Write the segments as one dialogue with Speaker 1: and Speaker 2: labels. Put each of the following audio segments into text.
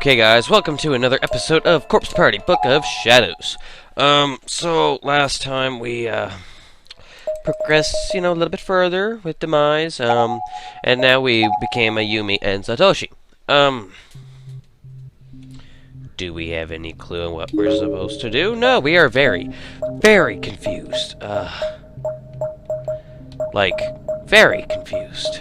Speaker 1: Okay guys, welcome to another episode of Corpse Party Book of Shadows. So last time we, progressed, a little bit further with Demise, and now we became Ayumi and Satoshi. Do we have any clue on what we're supposed to do? No, we are very, very confused. Like, very confused.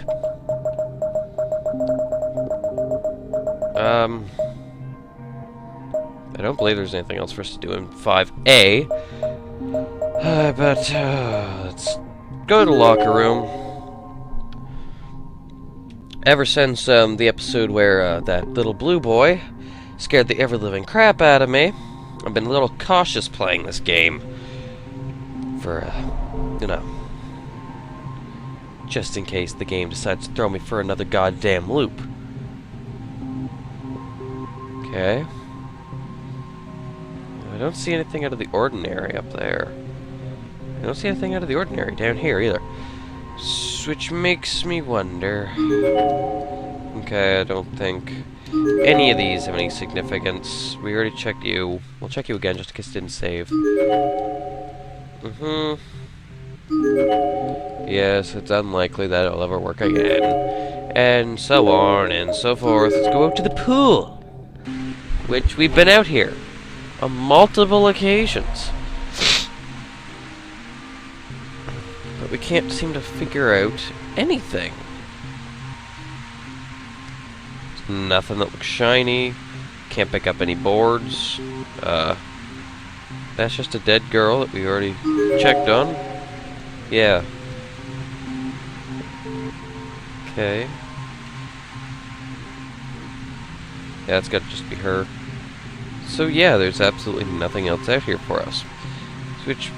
Speaker 1: I don't believe there's anything else for us to do in 5A. But let's go to the locker room. Ever since the episode where that little blue boy scared the ever-living crap out of me, I've been a little cautious playing this game. For, just in case the game decides to throw me for another goddamn loop. Okay. I don't see anything out of the ordinary up there. I don't see anything out of the ordinary down here either. Which makes me wonder. Okay, I don't think any of these have any significance. We already checked you. We'll check you again just in case it didn't save. Yes, it's unlikely that it'll ever work again. And so on and so forth. Let's go out to the pool. Which we've been out here on multiple occasions. But we can't seem to figure out anything. There's nothing that looks shiny. Can't pick up any boards. That's just a dead girl that we already checked on. Yeah. Okay. Yeah, it's gotta just be her. So yeah, there's absolutely nothing else out here for us. Which,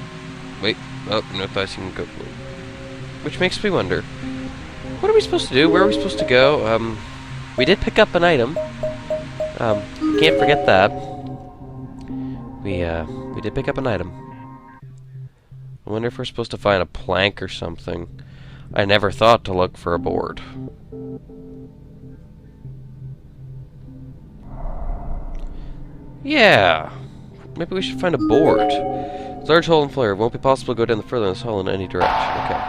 Speaker 1: wait, oh, no thoughts you can go. Which makes me wonder, what are we supposed to do? Where are we supposed to go? We did pick up an item. Can't forget that. We did pick up an item. I wonder if we're supposed to find a plank or something. I never thought to look for a board. Yeah, maybe we should find a board. Large hole in floor. It won't be possible to go down the further in this hole in any direction. Okay.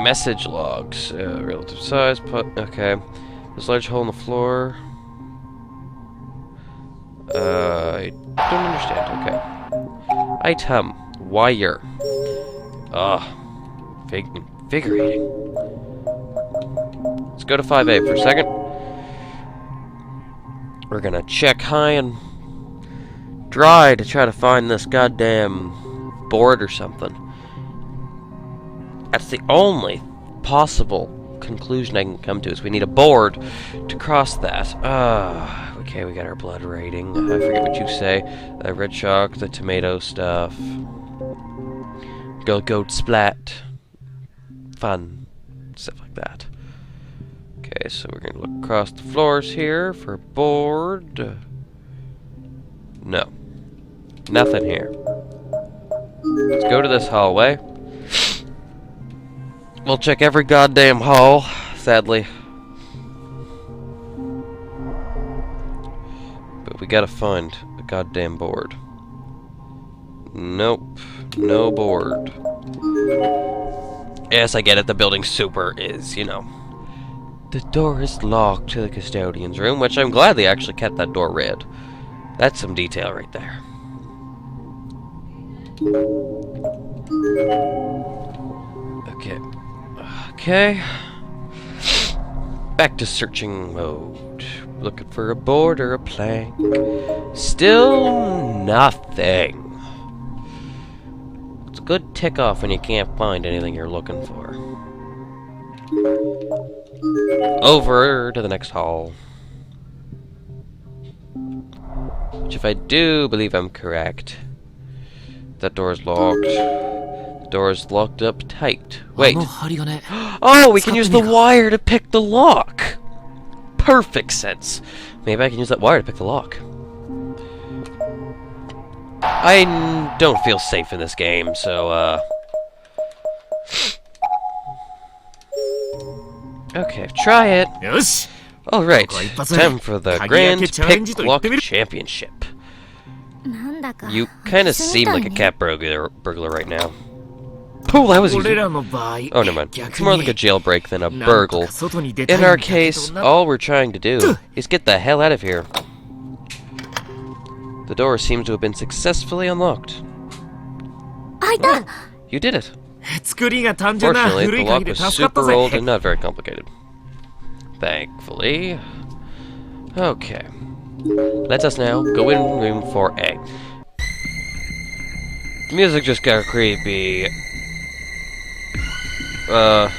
Speaker 1: Message logs. Relative size. Okay. There's a large hole in the floor. I don't understand. Okay. Item. Wire. Invigorating. Let's go to 5A for a second. We're gonna check high and dry to try to find this goddamn board or something. That's the only possible conclusion I can come to, is we need a board to cross that. Okay, we got our blood rating. I forget what you say. The red chalk, the tomato stuff. Goat splat. Fun. Stuff like that. Okay, so we're gonna look across the floors here for a board. No. Nothing here. Let's go to this hallway. We'll check every goddamn hall, sadly. But we gotta find a goddamn board. Nope. No board. Yes, I get it. The building super is, The door is locked to the custodian's room, which I'm glad they actually kept that door red. That's some detail right there. Okay. Okay. Back to searching mode. Looking for a board or a plank. Still nothing. It's a good tick off when you can't find anything you're looking for. Over to the next hall. Which, if I do believe I'm correct, that door is locked. The door is locked up tight. Wait. Oh, we can use the wire to pick the lock. Perfect sense. Maybe I can use that wire to pick the lock. I don't feel safe in this game, so, Okay, try it. Alright, time for the Grand Pick Lock Championship. You kinda seem like a cat burglar right now. Oh, that was easy. Oh, never mind. It's more like a jailbreak than a burgle. In our case, all we're trying to do is get the hell out of here. The door seems to have been successfully unlocked. Oh, you did it. Fortunately, the lock was super old and not very complicated. Thankfully. Okay. Let us now go in room 4A. The music just got creepy. The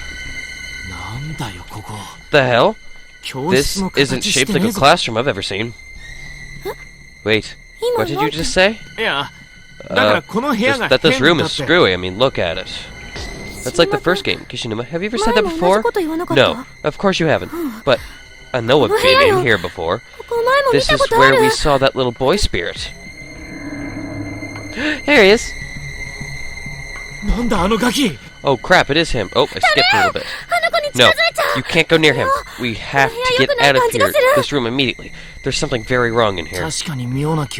Speaker 1: hell? This isn't shaped like a classroom I've ever seen. Wait, what did you just say? That this room is screwy. I mean, look at it. That's like the first game. Kishinuma, have you ever said that before? No, of course you haven't. But I know I've been in here before. This is where we saw that little boy spirit. Here he is. Oh crap, it is him. Oh, I skipped a little bit. No, you can't go near him. We have to get out of here, this room immediately. There's something very wrong in here.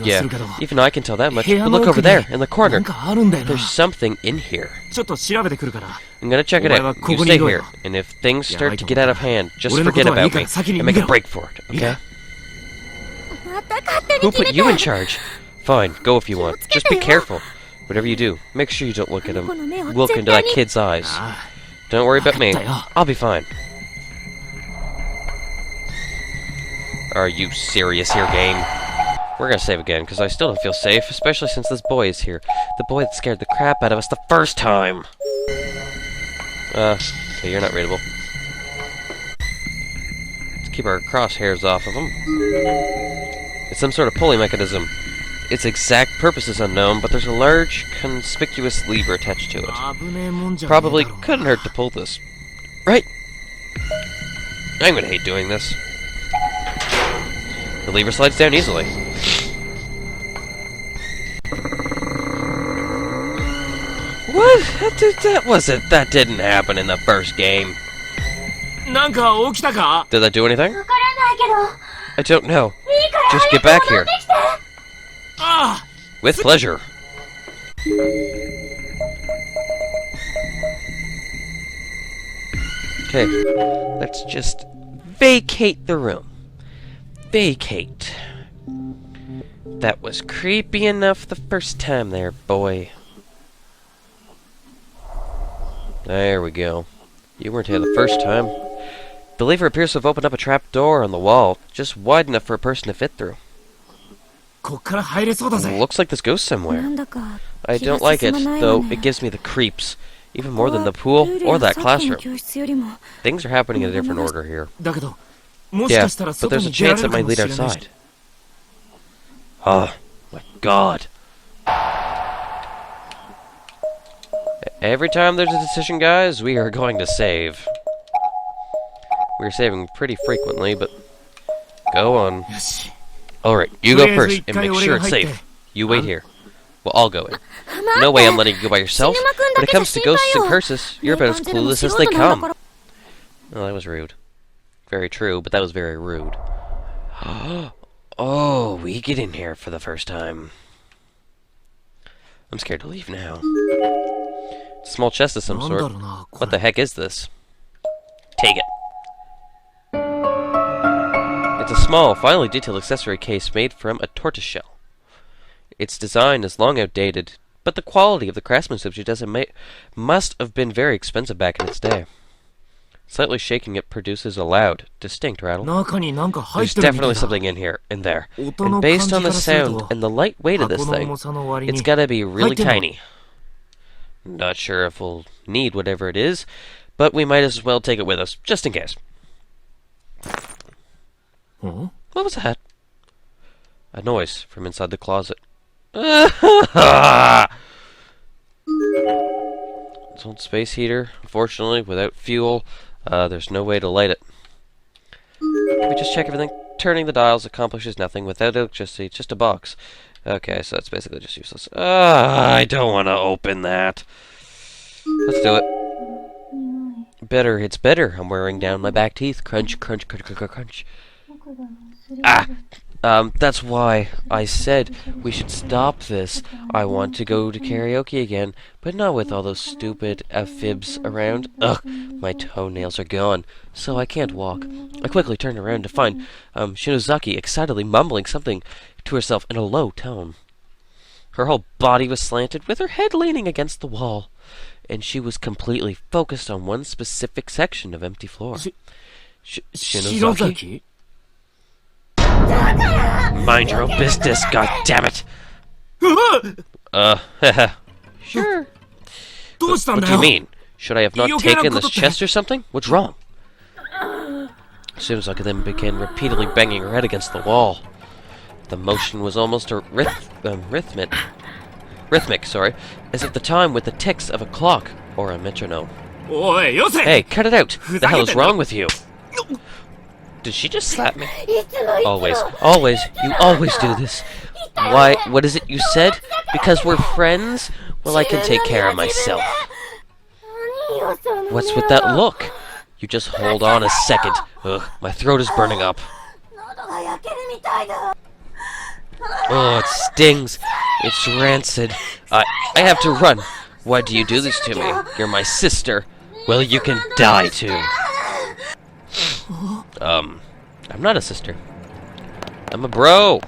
Speaker 1: Yeah, even though I can tell that much. But look over there, in the corner. There's something in here. I'm gonna check it out. You stay here, and if things start to get out of hand, just forget about me, and make a break for it, okay? Who put you in charge? Fine, go if you want. Just be careful. Whatever you do, make sure you don't look into that kid's eyes. Don't worry about me. I'll be fine. Are you serious here, game? We're gonna save again, because I still don't feel safe, especially since this boy is here. The boy that scared the crap out of us the first time. Okay, you're not raidable. Let's keep our crosshairs off of him. It's some sort of pulley mechanism. Its exact purpose is unknown, but there's a large, conspicuous lever attached to it. Probably couldn't hurt to pull this. Right? I'm gonna hate doing this. The lever slides down easily. What? That didn't happen in the first game. Did that do anything? I don't know. Just get back here. With pleasure. Okay, let's just vacate the room. Vacate. That was creepy enough the first time there, boy. There we go. You weren't here the first time. The lever appears to have opened up a trap door on the wall, just wide enough for a person to fit through. Looks like this goes somewhere. I don't like it, though it gives me the creeps. Even more than the pool or that classroom. Things are happening in a different order here. Yeah, but there's a chance it might lead outside. Oh, my God. Every time there's a decision, guys, we are going to save. We're saving pretty frequently, but go on. Alright, you go first, and make sure it's safe. You wait here. Well, I'll go in. No way I'm letting you go by yourself. When it comes to ghosts and curses, you're about as clueless as they come. Oh, that was rude. Very true, but that was very rude. Oh, we get in here for the first time. I'm scared to leave now. It's a small chest of some sort. What the heck is this? Take it. It's a small, finely detailed accessory case made from a tortoiseshell. Its design is long outdated, but the quality of the craftsmanship must have been very expensive back in its day. Slightly shaking it produces a loud, distinct rattle. There's definitely something in there. And based on the sound and the light weight of this thing, it's gotta be really tiny. Not sure if we'll need whatever it is, but we might as well take it with us, just in case. What was that? A noise from inside the closet. It's an old space heater. Unfortunately, without fuel, there's no way to light it. We just check everything. Turning the dials accomplishes nothing without electricity, just a box. Okay, so that's basically just useless. I don't want to open that. Let's do it. Better, it's better. I'm wearing down my back teeth. Crunch, crunch, crunch, crunch, crunch. Ah! That's why I said we should stop this. I want to go to karaoke again, but not with all those stupid fibs around. Ugh, my toenails are gone, so I can't walk. I quickly turned around to find Shinozaki excitedly mumbling something to herself in a low tone. Her whole body was slanted, with her head leaning against the wall, and she was completely focused on one specific section of empty floor. Shinozaki? Mind your own business, goddammit! Sure. What do you mean? Should I have not taken this chest or something? What's wrong? Shinozaki then began repeatedly banging her head against the wall. The motion was almost rhythmic, as if the time with the ticks of a clock or a metronome. Hey, cut it out! The hell is wrong with you? Did she just slap me? Always, you always do this. Why, what is it you said? Because we're friends? Well, I can take care of myself. What's with that look? You just hold on a second. Ugh, my throat is burning up. Oh, it stings. It's rancid. I have to run. Why do you do this to me? You're my sister. Well, you can die too. I'm not a sister. I'm a bro.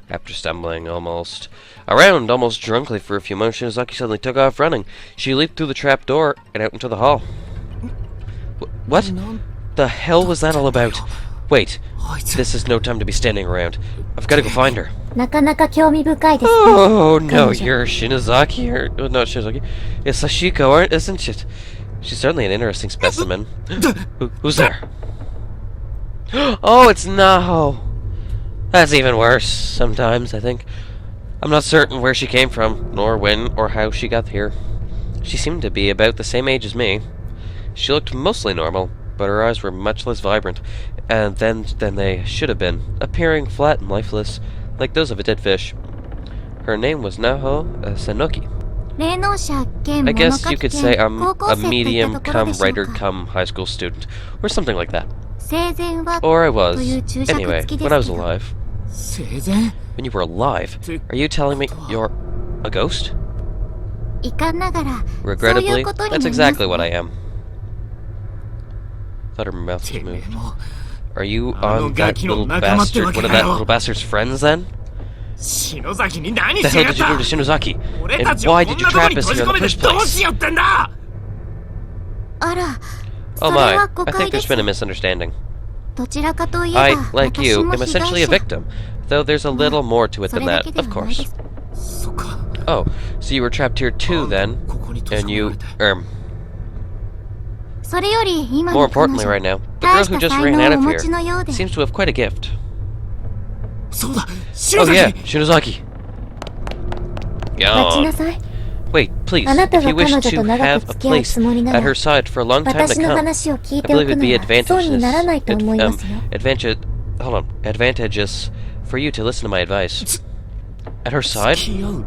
Speaker 1: After stumbling almost drunkenly for a few moments, Shinozaki suddenly took off running. She leaped through the trap door and out into the hall. What the hell was that all about? Wait, this is no time to be standing around. I've got to go find her. Oh no, you're Shinozaki, or not Shinozaki. It's Sashiko, isn't it? She's certainly an interesting specimen. Who's there? Oh, it's Naho. That's even worse, sometimes, I think. I'm not certain where she came from, nor when or how she got here. She seemed to be about the same age as me. She looked mostly normal, but her eyes were much less vibrant than they should have been, appearing flat and lifeless, like those of a dead fish. Her name was Naho Sanoki. I guess you could say I'm a medium-cum-writer-cum-high school student, or something like that. Or I was. Anyway, when I was alive. When you were alive? Are you telling me you're a ghost? Regrettably, that's exactly what I am. Thought her mouth just moved. Are you on that little bastard, one of that little bastard's friends then? The hell did you do to Shinozaki? And why did you trap us here in the first place? Oh my, I think there's been a misunderstanding. I, like you, am essentially a victim, though there's a little more to it than that, of course. Oh, so you were trapped here too then, and you, more importantly right now, the girl who just ran out of here seems to have quite a gift. Oh yeah, Shinozaki. Go on. Wait, please, if you wish to have a place at her side for a long time to come, I believe it'd be advantageous for you to listen to my advice. At her side?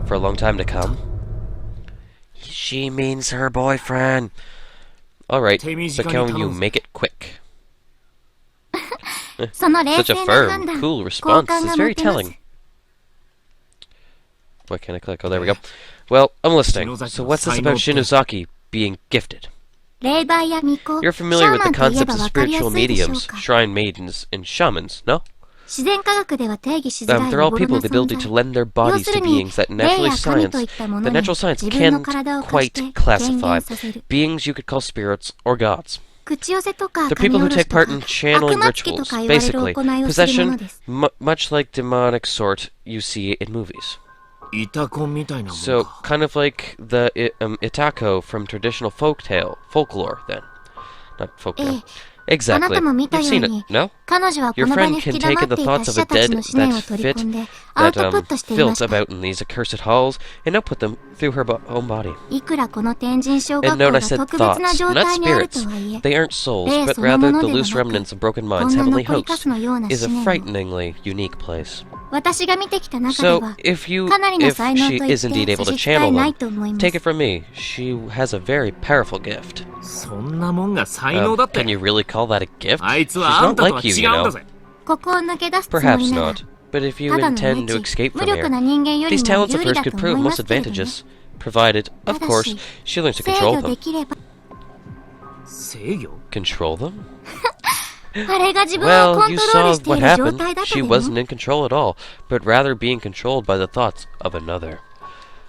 Speaker 1: For a long time to come? She means her boyfriend. Alright, but can you make it quick? Such a firm, cool response is very telling. What can I click? Oh, there we go. Well, I'm listening. So what's this about Shinozaki being gifted? You're familiar with the concepts of spiritual mediums, shrine maidens, and shamans, no? They're all people with the ability to lend their bodies to beings that natural science can't quite classify. Beings you could call spirits or gods. They're people who take part in channeling rituals, basically. Possession, much like demonic sort you see in movies. So, kind of like the Itako from traditional folklore, then. Not folklore. Exactly. You've seen it, no? Your friend can take in the thoughts of a dead that filth about in these accursed halls, and now put them through her own body. And note I said thoughts, not spirits. They aren't souls, but rather the loose remnants of broken minds. Heavenly Host is a frighteningly unique place. So, if she is indeed able to channel them, take it from me, she has a very powerful gift. Can you really call that a gift? She's not like you, you know. Perhaps not, but if you intend to escape from here, these talents of hers could prove most advantageous, provided, of course, she learns to control them. Control them? Well, you saw what happened. She wasn't in control at all, but rather being controlled by the thoughts of another.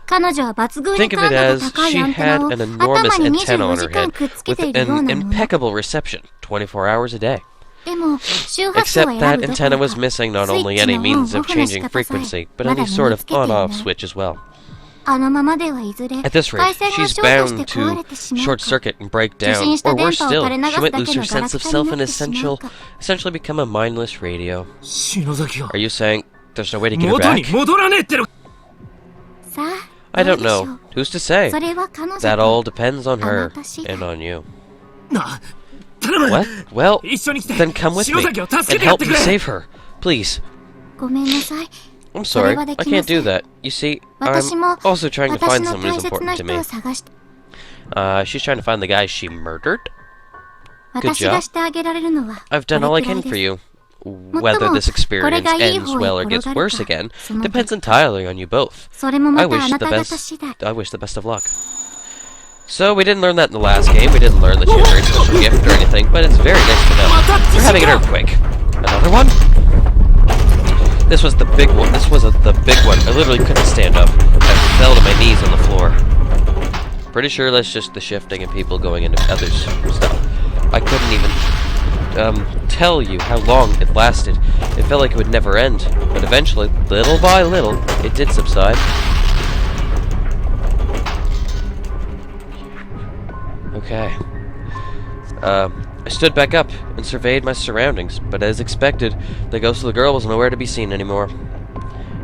Speaker 1: Think of it as she had an enormous antenna on her head with an impeccable reception 24 hours a day. Except that antenna was missing not only any means of changing frequency, but any sort of on-off switch as well. At this rate, she's bound to short-circuit and break down, or worse still, she might lose her sense of self and essentially become a mindless radio. Are you saying there's no way to get her back? I don't know. Who's to say? That all depends on her and on you. What? Well, then come with me and help me save her, please. I'm sorry, I can't do that. You see, I'm also trying to find someone who's important to me. She's trying to find the guy she murdered? Good job. I've done all I can for you. Whether this experience ends well or gets worse again depends entirely on you both. I wish the best of luck. So, we didn't learn that in the last game. We didn't learn that she had a very special gift or anything, but it's very nice to know. We're having an earthquake. Another one? This was the big one. This was the big one. I literally couldn't stand up. I fell to my knees on the floor. Pretty sure that's just the shifting and people going into other stuff. I couldn't even tell you how long it lasted. It felt like it would never end. But eventually, little by little, it did subside. Okay. I stood back up and surveyed my surroundings, but as expected, the ghost of the girl was nowhere to be seen anymore.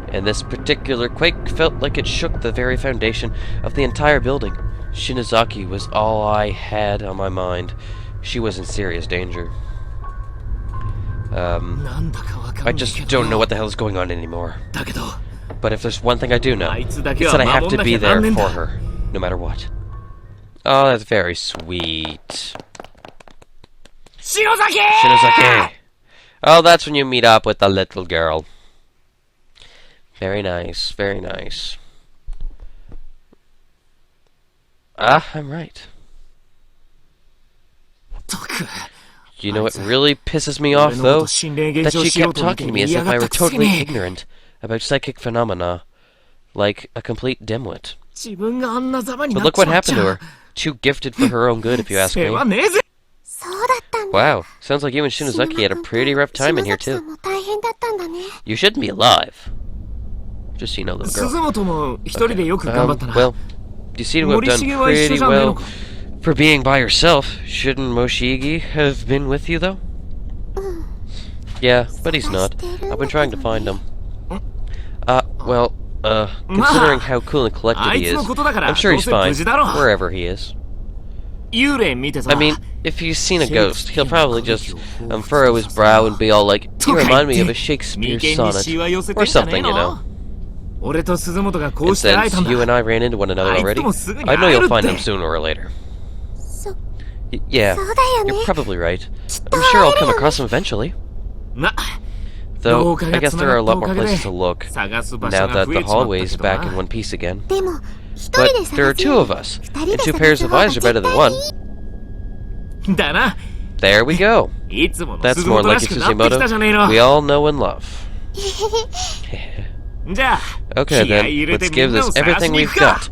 Speaker 1: And this particular quake felt like it shook the very foundation of the entire building. Shinozaki was all I had on my mind. She was in serious danger. I just don't know what the hell is going on anymore. But if there's one thing I do know, it's that I have to be there for her, no matter what. Oh, that's very sweet. Shinozaki! Oh, that's when you meet up with the little girl. Very nice, very nice. Ah, I'm right. You know what really pisses me off, though? That she kept talking to me as if I were totally ignorant about psychic phenomena, like a complete dimwit. But look what happened to her. Too gifted for her own good, if you ask me. Wow, sounds like you and Shinozaki had a pretty rough time in here, too. You shouldn't be alive. Just so you know, little girl. Okay. Well, you seem to have done pretty well for being by yourself. Shouldn't Moshigi have been with you, though? Yeah, but he's not. I've been trying to find him. Considering how cool and collected he is, I'm sure he's fine, wherever he is. I mean, if he's seen a ghost, he'll probably just furrow his brow and be all like, "You remind me of a Shakespeare sonnet," or something, you know. And since you and I ran into one another already, I know you'll find him sooner or later. Yeah, you're probably right. I'm sure I'll come across him eventually. Though, I guess there are a lot more places to look, now that the hallway's back in one piece again. But there are two of us, and two pairs of eyes are better than one. There we go. That's more like Tsushimoto. We all know and love. Okay then, let's give this everything we've got,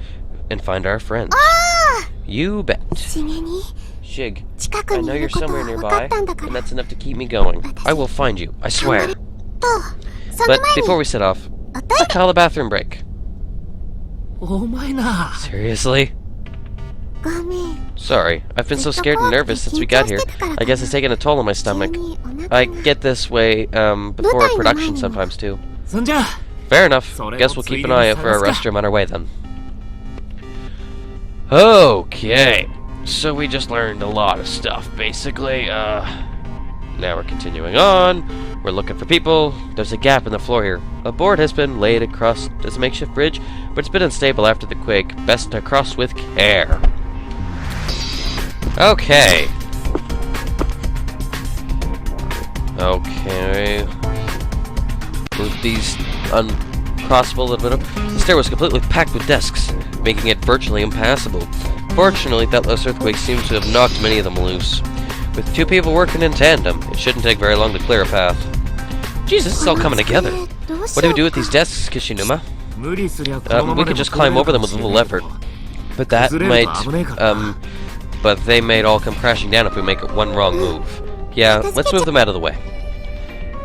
Speaker 1: and find our friends. You bet. Shig, I know you're somewhere nearby, and that's enough to keep me going. I will find you, I swear. But before we set off, I call a bathroom break. Seriously? Sorry, I've been so scared and nervous since we got here. I guess it's taken a toll on my stomach. I get this way, before production sometimes too. Fair enough. Guess we'll keep an eye out for a restroom on our way then. Okay. So we just learned a lot of stuff, basically. Now we're continuing on. We're looking for people. There's a gap in the floor here. A board has been laid across as a makeshift bridge, but it's been unstable after the quake. Best to cross with care. Okay. Okay. Move these uncrossable a little bit up. The stair was completely packed with desks, making it virtually impassable. Fortunately, that last earthquake seems to have knocked many of them loose. With 2 people working in tandem, it shouldn't take very long to clear a path. Jeez, this is all coming together. What do we do with these desks, Kishinuma? We could just climb over them with a little effort. But that might, but they might all come crashing down if we make one wrong move. Yeah, let's move them out of the way.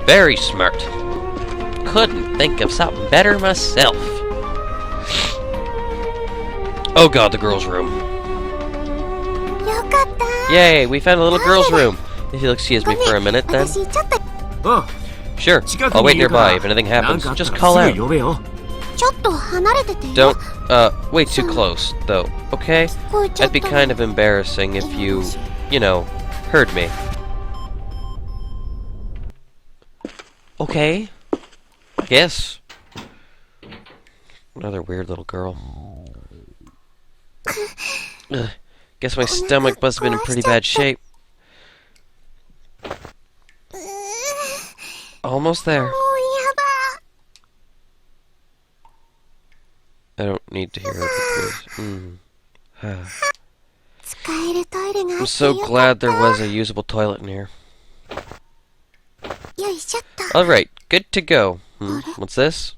Speaker 1: Very smart. Couldn't think of something better myself. Oh god, the girls' room. Yay, we found a little girl's room. If you'll excuse me for a minute, then. Sure, I'll wait nearby. If anything happens, just call out. Don't, wait too close, though, okay? That'd be kind of embarrassing if you know, heard me. Okay. I guess. Another weird little girl. Ugh. Guess my stomach must have been in pretty bad shape. Almost there. I don't need to hear that, please. I'm so glad there was a usable toilet in here. Alright, good to go. What's this?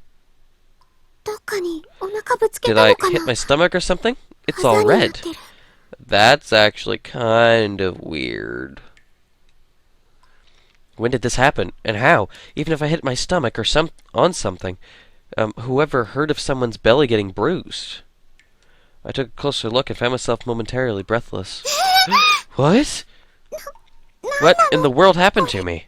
Speaker 1: Did I hit my stomach or something? It's all red. That's actually kind of weird. When did this happen, and how? Even if I hit my stomach or on something, whoever heard of someone's belly getting bruised? I took a closer look and found myself momentarily breathless. What? What in the world happened to me?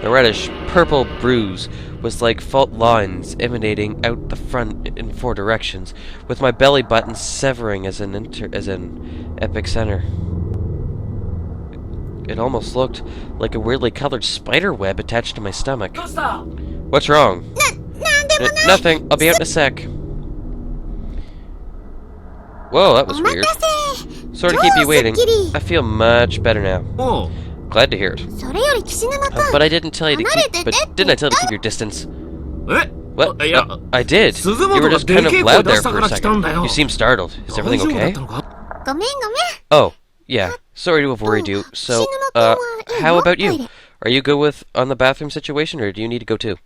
Speaker 1: The reddish-purple bruise was like fault lines emanating out the front in 4 directions, with my belly button severing as an epic center. It almost looked like a weirdly colored spider web attached to my stomach. What's wrong? Nothing. I'll be out in a sec. Whoa, that was weird. Sorry to keep you waiting. I feel much better now. Glad to hear it. But I didn't tell you to keep. But didn't I tell you to keep your distance? What? I did. You were just kind of loud there for a second. You seem startled. Is everything okay? Oh, yeah. Sorry to have worried you. So, how about you? Are you good on the bathroom situation, or do you need to go too?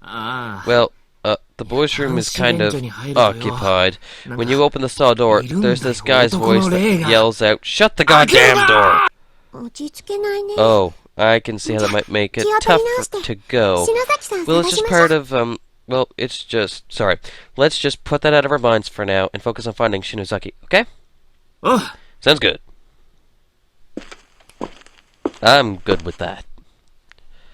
Speaker 1: Well, the boys' room is kind of occupied. When you open the stall door, there's this guy's voice that yells out, "Shut the goddamn door!" Oh, I can see how that might make it tough to go. Well, it's just part of, well, it's just, sorry. Let's just put that out of our minds for now and focus on finding Shinozaki, okay? Sounds good. I'm good with that.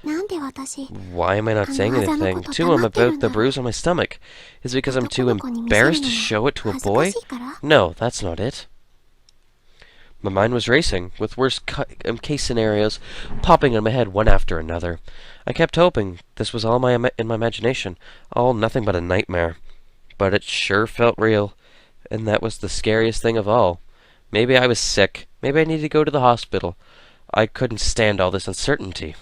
Speaker 1: Why am I not saying anything to him about the bruise on my stomach? Is it because I'm too embarrassed to show it to a boy? No, that's not it. My mind was racing, with worst case scenarios popping in my head one after another. I kept hoping this was all in my imagination, all nothing but a nightmare. But it sure felt real, and that was the scariest thing of all. Maybe I was sick. Maybe I needed to go to the hospital. I couldn't stand all this uncertainty.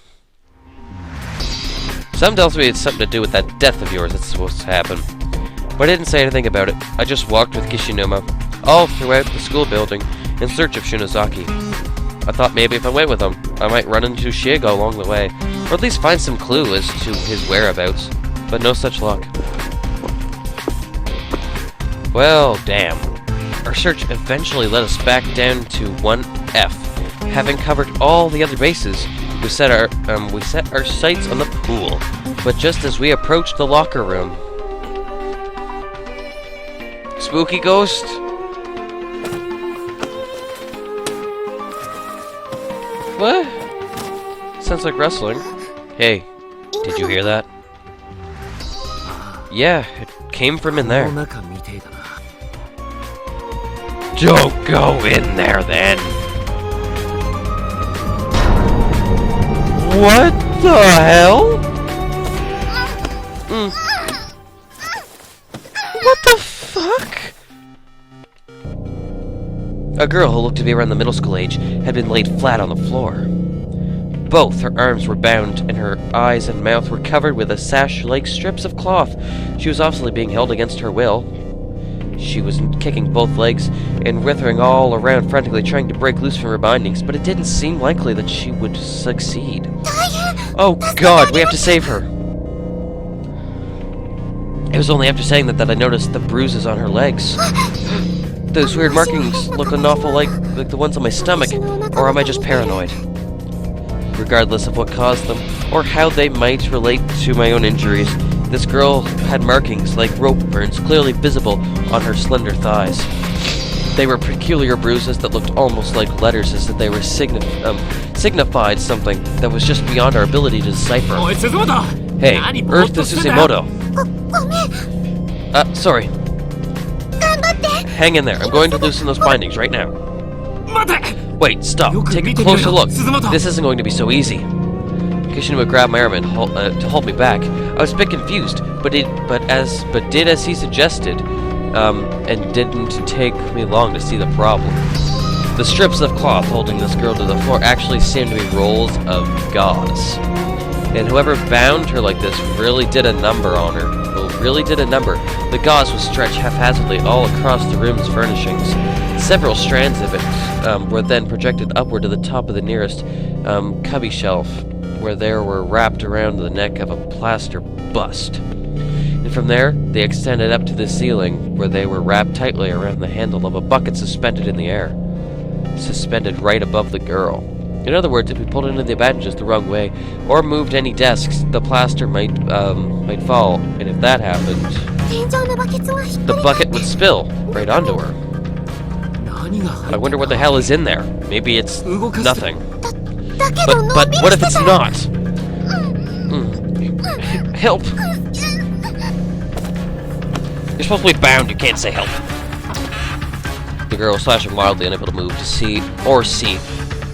Speaker 1: Something tells me it's something to do with that death of yours that's supposed to happen. But I didn't say anything about it. I just walked with Kishinuma, all throughout the school building, in search of Shinozaki. I thought maybe if I went with him, I might run into Shiego along the way, or at least find some clue as to his whereabouts, but no such luck. Well, damn. Our search eventually led us back down to 1F. Having covered all the other bases, we set our sights on the pool, but just as we approached the locker room... Spooky ghost? What? Sounds like rustling. Hey, did you hear that? Yeah, it came from in there. Don't go in there then! What the hell? What the fuck? A girl who looked to be around the middle school age had been laid flat on the floor. Both her arms were bound, and her eyes and mouth were covered with a sash-like strips of cloth. She was obviously being held against her will. She was kicking both legs and writhing all around, frantically trying to break loose from her bindings, but it didn't seem likely that she would succeed. Oh God, we have to save her! It was only after saying that I noticed the bruises on her legs. Those weird markings look an awful like the ones on my stomach, or am I just paranoid? Regardless of what caused them, or how they might relate to my own injuries, this girl had markings like rope burns clearly visible on her slender thighs. They were peculiar bruises that looked almost like letters, as if they were signified something that was just beyond our ability to decipher. Hey, Earth to Suzumoto. Sorry. Hang in there. I'm going to loosen those bindings right now. Wait, stop. Take a closer look. This isn't going to be so easy. Kishinuma grabbed my arm and to hold me back. I was a bit confused, but did as he suggested, and didn't take me long to see the problem. The strips of cloth holding this girl to the floor actually seemed to be rolls of gauze. And whoever bound her like this really did a number on her. Well, really did a number. The gauze was stretched haphazardly all across the room's furnishings. Several strands of it were then projected upward to the top of the nearest cubby shelf, where they were wrapped around the neck of a plaster bust. And from there, they extended up to the ceiling, where they were wrapped tightly around the handle of a bucket suspended in the air. Suspended right above the girl. In other words, if we pulled into the bandages the wrong way, or moved any desks, the plaster might fall, and if that happened, the bucket would spill right onto her. I wonder what the hell is in there. Maybe it's nothing. But what if it's not? Help! You're supposed to be bound, you can't say help. The girl was slashing wildly, unable to move, to see,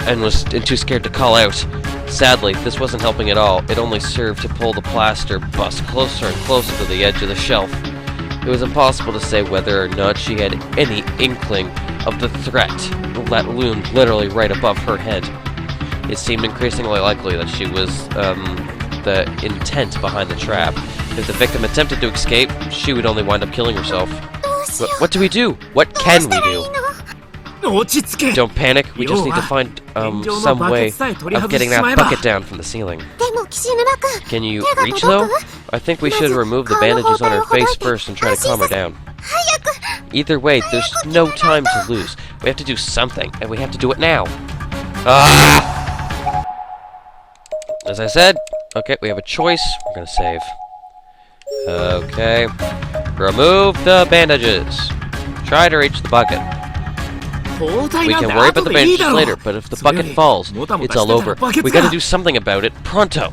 Speaker 1: and was too scared to call out. Sadly, this wasn't helping at all. It only served to pull the plaster bust closer and closer to the edge of the shelf. It was impossible to say whether or not she had any inkling of the threat that loomed literally right above her head. It seemed increasingly likely that she was the intent behind the trap. If the victim attempted to escape, she would only wind up killing herself. But what do we do? What can we do? Don't panic, we just need to find some way of getting that bucket down from the ceiling. Can you reach though? I think we should remove the bandages on her face first and try to calm her down. Either way, there's no time to lose. We have to do something, and we have to do it now. As I said, okay, we have a choice. We're gonna save. Okay. Remove the bandages. Try to reach the bucket. We can worry about the bandages later, but if the bucket falls, it's all over. We gotta do something about it, pronto!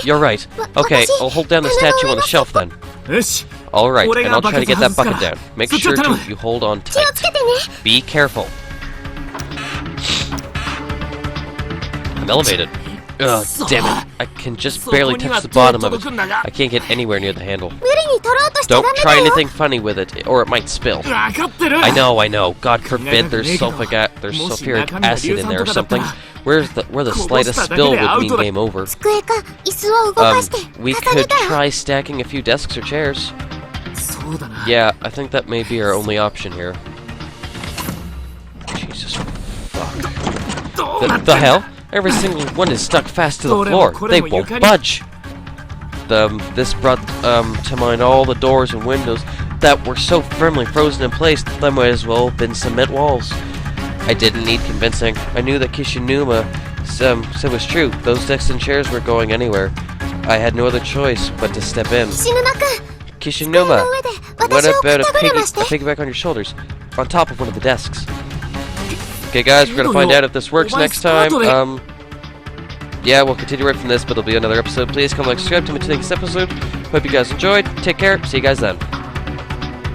Speaker 1: You're right. Okay, I'll hold down the statue on the shelf then. Alright, and I'll try to get that bucket down. Make sure you hold on tight. Be careful. I'm elevated. Ugh, damn it. I can just barely touch the bottom of it. I can't get anywhere near the handle. Don't try anything funny with it, or it might spill. I know. God forbid there's sulfuric acid in there or something. Where the slightest spill would mean game over. We could try stacking a few desks or chairs. Yeah, I think that may be our only option here. Jesus fuck. The hell? Every single one is stuck fast to the floor. They won't budge. This brought to mind all the doors and windows that were so firmly frozen in place that they might as well have been cement walls. I didn't need convincing. I knew that Kishinuma said was true. Those desks and chairs weren't going anywhere. I had no other choice but to step in. Kishinuma, what about a piggyback on your shoulders, on top of one of the desks? Okay guys, we're gonna find out if this works next time. Yeah, we'll continue right from this, but there'll be another episode. Please come like, subscribe to me to the next episode. Hope you guys enjoyed. Take care. See you guys then.